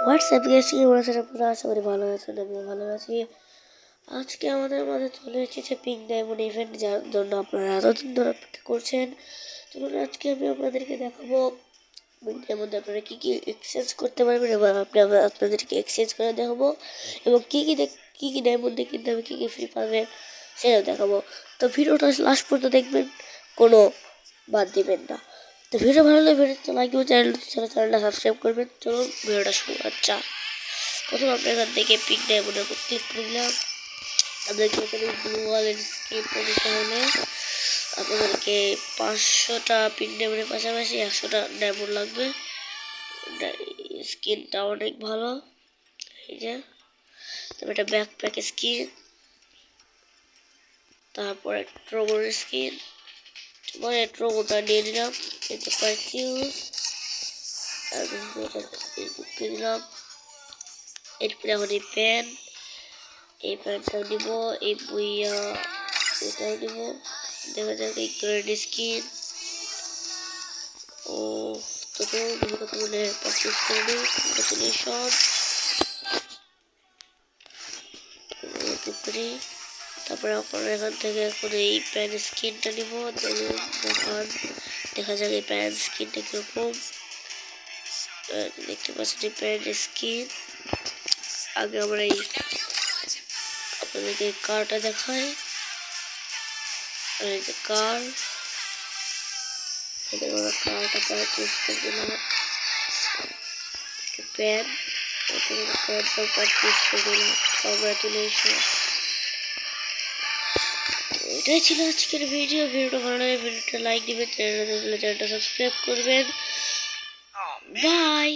WhatsApp গেছি বলেছেন আপনারা, আশা করি ভালো আছেন, আমিও ভালো আছি। আজকে আমাদের মাঝে চলে এসেছে পিঙ্ক ডায়মন্ড ইভেন্ট, যার জন্য আপনারা এতদিন ধরে অপেক্ষা করছেন। চলুন আজকে আমি আপনাদেরকে দেখাবো পিঙ্ক ডায়মন্ডে আপনারা কী কী এক্সচেঞ্জ করতে পারবেন এবং আপনাদেরকে এক্সচেঞ্জ করে দেখাবো এবং কী কী ডায়মন্ডে কিনতে হবে, কী কী ফ্রি পাবেন সেটাও দেখাবো। তো ভিডিওটা লাস্ট পর্যন্ত দেখবেন, কোনো বাদ দিবেন না। তো ভিডিও ভালো লাগলে ভিডিওতে লাইক দেবেন, চ্যানেলটা সাবস্ক্রাইব করবেন। চলুন ভিডিওটা শুরু করা। প্রথম আপনি এখান থেকে পিক ডায়মন্ডের উপর ক্লিক করলাম। আপনাদেরকে এখানে ব্লু ওয়ালের স্কিনটা দিতে হলে আপনাদেরকে 500টা পিক ডায়মন্ডের পাশাপাশি 100টা ডায়মন্ড লাগবে। স্কিনটা অনেক ভালো, এই যে। তবে এটা ব্যাকপ্যাক স্কিন, তারপরে ট্রোগোর স্কিন, মানে ট্রোগোটা নিয়ে নিলাম। এই যে পারফিউজ দিলাম। এরপরে এখন এই প্যান্টটাও নিব, এই বইয়া এটাও নিব। দেখা যাক এই গ্রেড স্কিন। ও তো কথা বলে পারচেস করে নিই। কংগ্রেচুলেশন করি। তারপরে আপনারা এখান থেকে এখন এই প্যান্ট স্কিনটা নিব। দেখা যাক এই প্যান্ট স্কিনটা কিরকম। দেখতে পাচ্ছেন এই প্যান্ট স্কিন। আগে আমরা এই আপনাদেরকে কারটা দেখাই। এই যে কার, কারটা পারচেস করে দিলাম। প্যান্টটা পারচেস করে দিলাম। কংগ্রেচুলেশন। এটাই ছিল আজকের ভিডিওটা ভালো লাগে ভিডিওটা লাইক দিবেন, চ্যানেলটা সাবস্ক্রাইব করবেন। বাই।